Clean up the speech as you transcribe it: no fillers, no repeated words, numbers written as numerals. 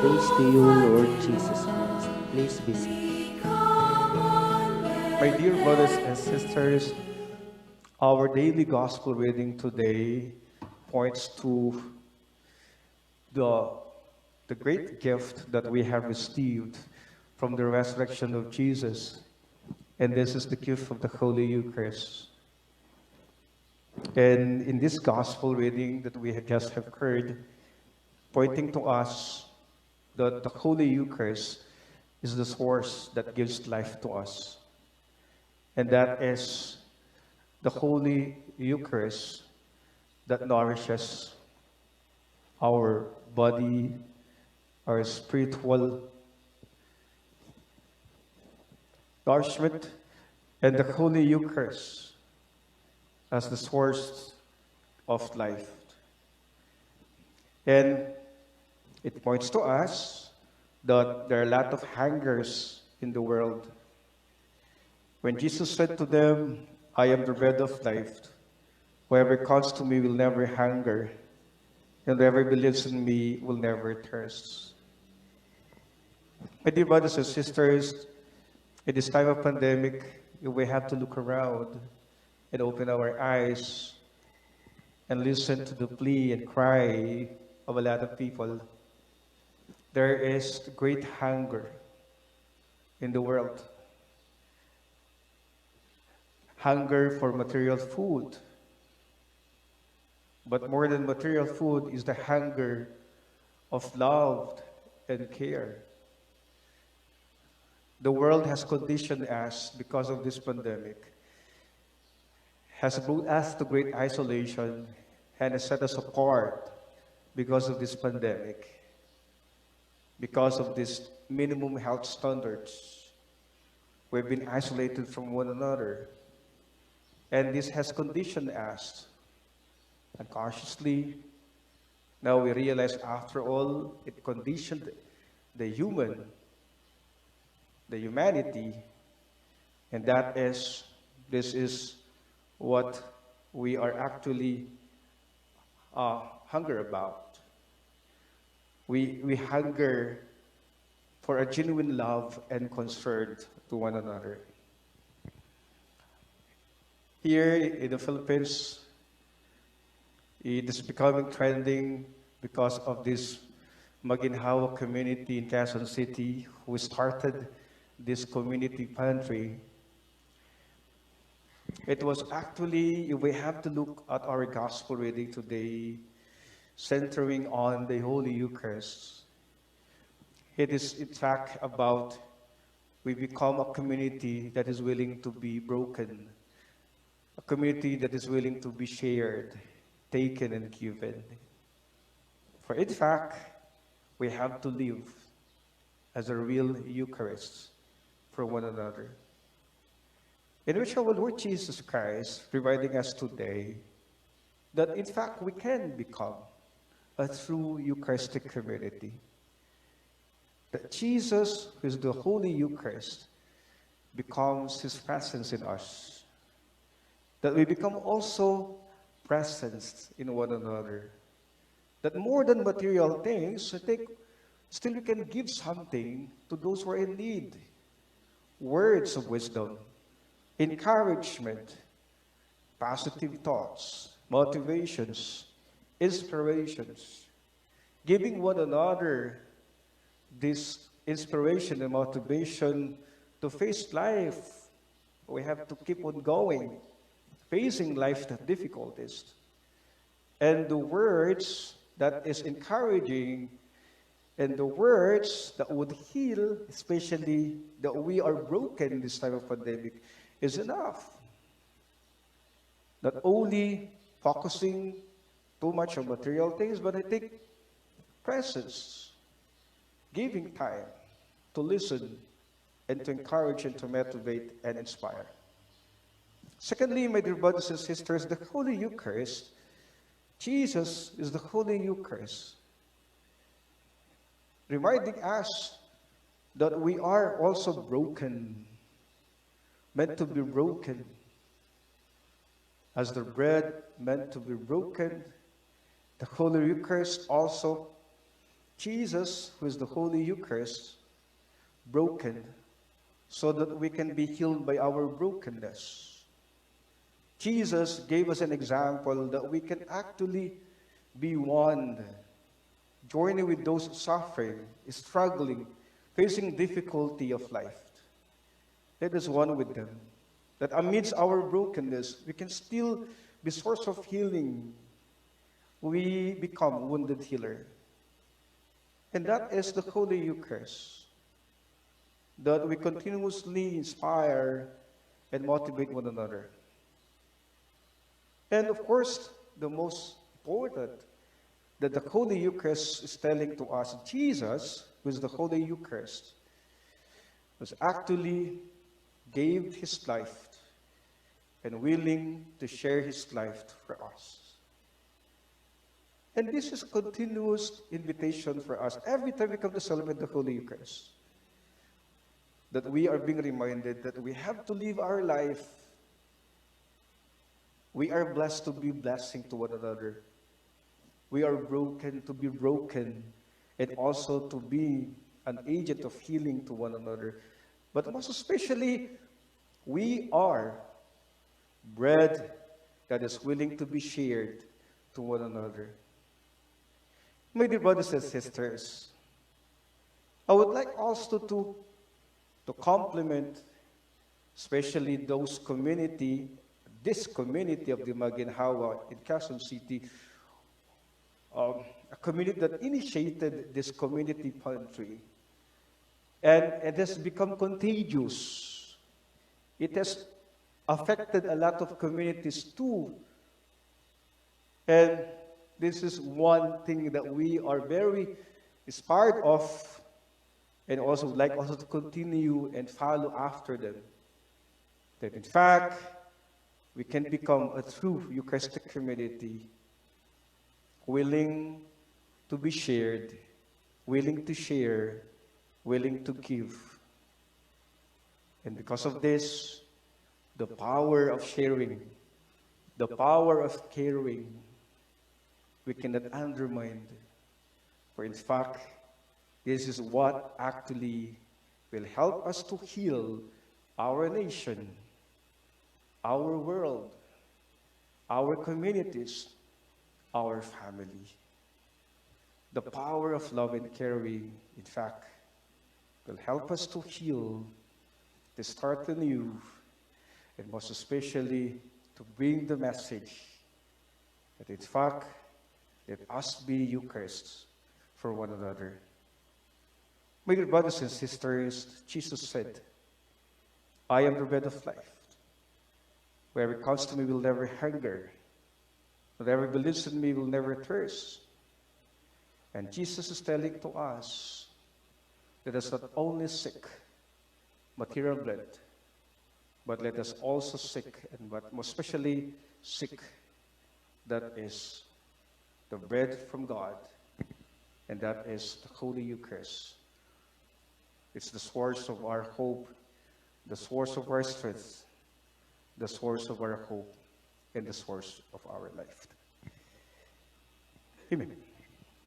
Praise to you, Lord Jesus Christ. Please be seated. My dear brothers and sisters, our daily gospel reading today points to the, the great gift that we have received from the resurrection of Jesus. And this is the gift of the Holy Eucharist. And in this gospel reading that we had just have heard, pointing to us that the Holy Eucharist is the source that gives life to us. And that is the Holy Eucharist that nourishes our body, our spiritual nourishment, and the Holy Eucharist as the source of life. And it points to us that there are a lot of hungers in the world. When Jesus said to them, I am the bread of life, whoever comes to me will never hunger, and whoever believes in me will never thirst. My dear brothers and sisters, in this time of pandemic, we have to look around and open our eyes and listen to the plea and cry of a lot of people. There is great hunger in the world. Hunger for material food. But more than material food is the hunger of love and care. The world has conditioned us because of this pandemic, has brought us to great isolation, and has set us apart because of this pandemic, because of these minimum health standards. We've been isolated from one another. And this has conditioned us unconsciously. Now we realize, after all, it conditioned the humanity, and this is what we are actually hunger about. We hunger for a genuine love and concern to one another. Here in the Philippines, it is becoming trending because of this Maginhawa community in Quezon City who started this community pantry. It was actually, we have to look at our gospel reading today, centering on the Holy Eucharist. It is in fact about we become a community that is willing to be broken, a community that is willing to be shared, taken and given. For in fact, we have to live as a real Eucharist for one another. In which our Lord Jesus Christ reminding us today that in fact we can become a true Eucharistic community. That Jesus, who is the Holy Eucharist, becomes His presence in us. That we become also presence in one another. That more than material things, I think still we can give something to those who are in need. Words of wisdom, encouragement, positive thoughts, motivations, inspirations. Giving one another this inspiration and motivation to face life. We have to keep on going, facing life's difficulties. And the words that is encouraging and the words that would heal, especially that we are broken in this time of pandemic, is enough. Not only focusing too much on material things, but I think presence, giving time to listen and to encourage and to motivate and inspire. Secondly, my dear brothers and sisters, the Holy Eucharist, Jesus is the Holy Eucharist, reminding us that we are also broken, meant to be broken. As the bread meant to be broken, the Holy Eucharist also Jesus, who is the Holy Eucharist, broken so that we can be healed by our brokenness. Jesus gave us an example that we can actually be one, joining with those suffering, struggling, facing difficulty of life. Let us one with them. That amidst our brokenness, we can still be source of healing. We become wounded healer. And that is the Holy Eucharist. That we continuously inspire and motivate one another. And of course, the most important that the Holy Eucharist is telling to us, Jesus, who is the Holy Eucharist, was actually gave his life and willing to share his life for us. And this is a continuous invitation for us every time we come to celebrate the Holy Eucharist. That we are being reminded that we have to live our life. We are blessed to be blessing to one another. We are broken to be broken, and also to be an agent of healing to one another. But most especially, we are bread that is willing to be shared to one another. My dear brothers and sisters, I would like also to compliment especially those community, this community of the Maginhawa in Quezon City, a community that initiated this community pantry. And it has become contagious. It has affected a lot of communities too. And this is one thing that we are very inspired of, and also would like also to continue and follow after them. That in fact, we can become a true Eucharistic community, willing to be shared, willing to share, willing to give. And because of this, the power of sharing, the power of caring, we cannot undermine. For in fact, this is what actually will help us to heal our nation, our world, our communities, our family. The power of love and caring, in fact, will help us to heal, to start anew, and most especially to bring the message that in fact, let us be Eucharists for one another. My dear brothers and sisters, Jesus said, I am the bread of life. Whoever comes to me will never hunger. Whoever believes in me will never thirst. And Jesus is telling to us, let us not only seek material bread, but let us also seek, and but most especially seek, that is the bread from God, and that is the Holy Eucharist. It's the source of our hope, the source of our strength, the source of our hope, and the source of our life. Amen.